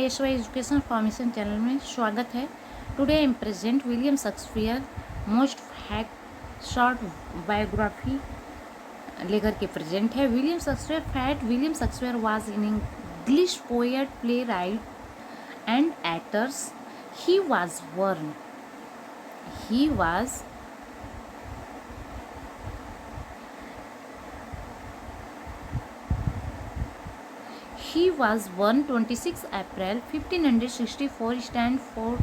Peshwa education formation channel में स्वागत है। Today I am present William Shakespeare most fact short biography लेकर के प्रेजेंट है। William Shakespeare was in English poet, play right and actors. He was born He was born 26 April 1564 Stanford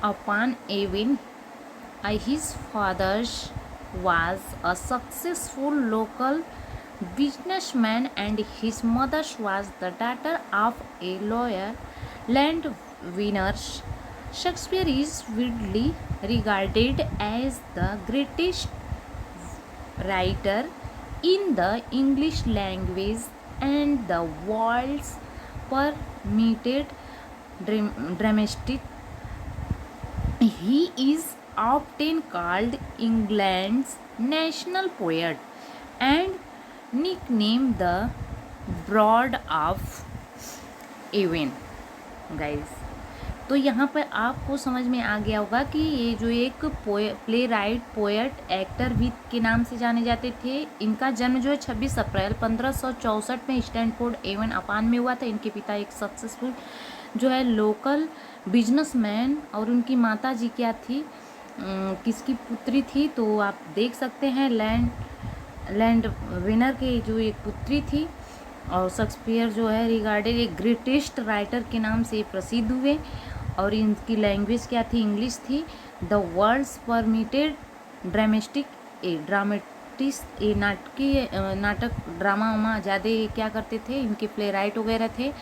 upon Avon. His father was a successful local businessman and his mother was the daughter of a lawyer landowner. Shakespeare is widely regarded as the greatest writer in the English language and the world's permitted dramatic. He is often called England's national poet and nicknamed the Broad of Avon. Guys, तो यहाँ पर आपको समझ में आ गया होगा कि ये जो एक प्ले राइट, पोएट, एक्टर भी के नाम से जाने जाते थे। इनका जन्म जो है 26 अप्रैल 1564 में स्टैनफोर्ड एवन अपान में हुआ था। इनके पिता एक सक्सेसफुल जो है लोकल बिजनेसमैन और उनकी माता जी क्या थी, किसकी पुत्री थी, तो आप देख सकते हैं लैंड विनर के जो एक पुत्री थी। और शेक्सपियर जो है रिगार्डेड एक ग्रेटेस्ट राइटर के नाम से प्रसिद्ध हुए और इनकी लैंग्वेज क्या थी, इंग्लिश थी। द वर्ल्ड्स परमिटेड ड्रामेटिस्ट, ये नाटक ड्रामा वामा ज़्यादा क्या करते थे, इनके प्ले राइट वगैरह थे।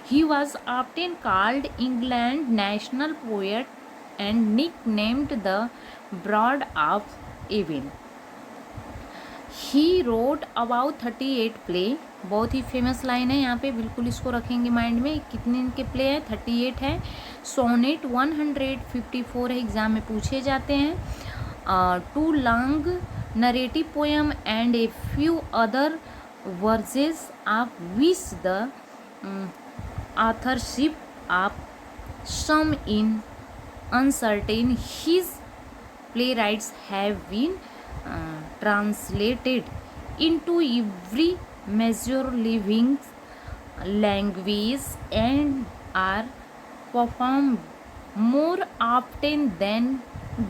He was often called England national poet and nicknamed the bard of Avon. He wrote about 38 play, बहुत ही फेमस लाइन है यहाँ पे, बिल्कुल इसको रखेंगे माइंड में। कितने इनके प्ले हैं, 38 है। सोनेट 154 है, एग्जाम में पूछे जाते हैं। 2 long narrative poem and a few other verses of which the authorship of some in uncertain. His playwrights have been translated into every major living language and are performed more often than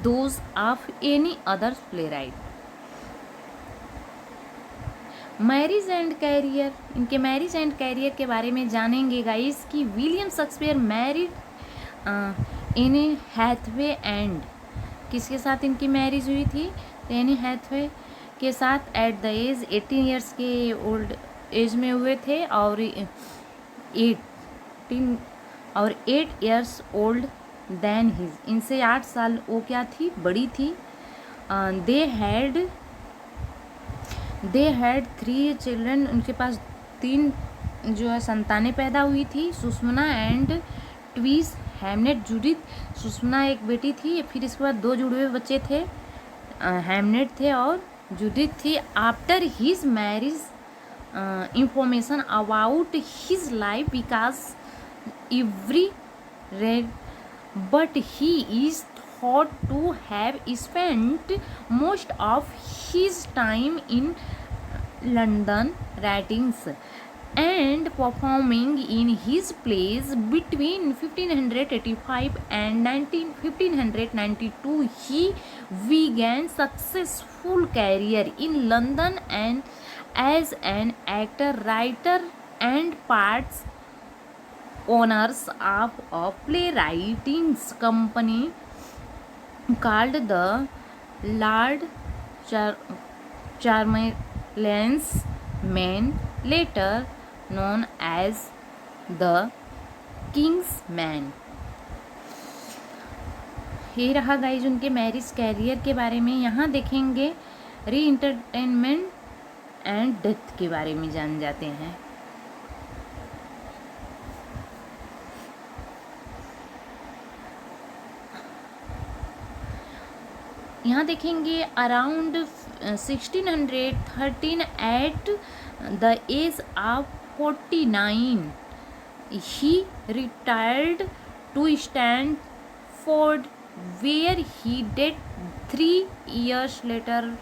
those of any other playwright. Marriage and career, इनके marriage and career के बारे में जानेंगे guys कि William Shakespeare married Anne Hathaway and, किसके साथ इनकी marriage हुई थी, एनी हैथवे के साथ एट द एज 18 ईयर्स के ओल्ड एज में हुए थे और 8 ईयर्स ओल्ड देन हिज, इनसे 8 साल वो क्या थी, बड़ी थी। दे हैड 3 चिल्ड्रन, उनके पास 3 जो है संतानें पैदा हुई थी, Susanna and twins Hamnet Judith. Susanna एक बेटी थी, फिर इसके बाद 2 जुड़े हुए बच्चे थे, हैमनेट थे और जूडिथ थी। After his marriage information about his life because every red, but he is thought to have spent most of his time in London writing and performing in his plays between 1585 and 1592. He began successful career in London and as an actor, writer and parts owners of a playwriting company called the Lord Chamberlain's Men, later known as the King's Men. ये रहा guys उनके marriage career के बारे में। यहाँ देखेंगे री entertainment and death के बारे में जान जाते हैं। यहाँ देखेंगे around 1613 at the age of 49 He retired to Stanford, where he died 3 years later.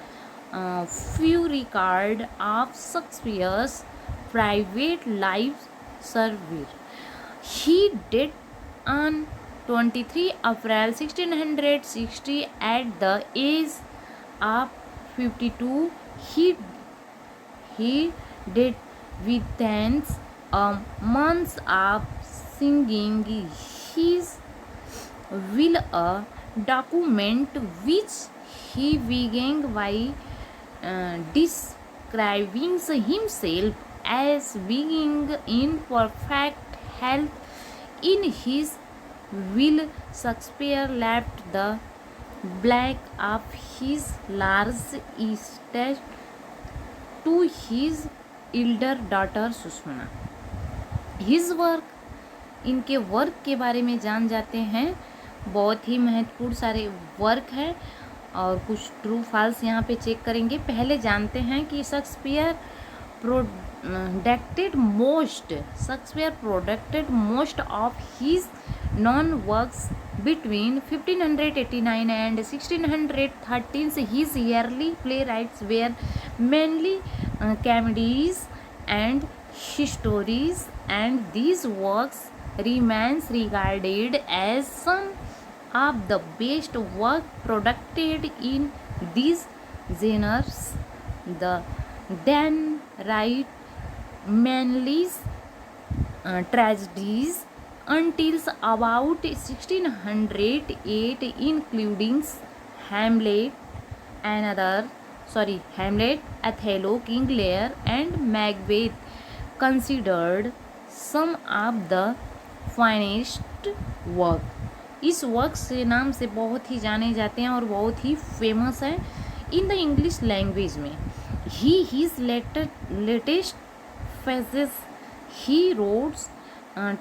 Few record of Shakespeare's private life survey. He died on 23 April 1660 at the age of 52. He did within a month of singing his will, a document which he began by describing himself as being in perfect health. In his will, Shakespeare left the bulk of his large estate to his elder daughter Sushmana. His work, इनके work के बारे में जान जाते हैं. बहुत ही महत्वपूर्ण सारे वर्क हैं और कुछ ट्रू फॉल्स यहाँ पे चेक करेंगे. पहले जानते हैं कि Shakespeare प्रोडक्टेड most of his non works between 1589 and 1613. His yearly playwrights were mainly comedies and histories, and these works remains regarded as some of the best work produced in these genres. The then write mainly tragedies until about 1608, including Hamlet, Othello, King Lear, and Macbeth, considered some of the finest work. इस work से नाम से बहुत ही जाने जाते हैं और बहुत ही फेमस है इन द इंग्लिश लैंग्वेज में. his latest phases, he wrote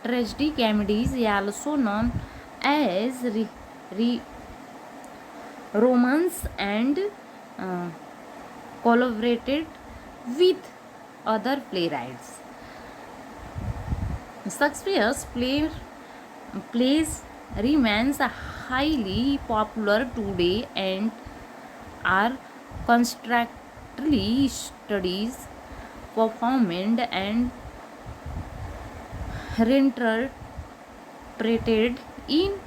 tragedy comedies, also known as romance, and collaborated with other playwrights. Shakespeare's plays remains highly popular today and are constantly studied, performed, and reinterpreted in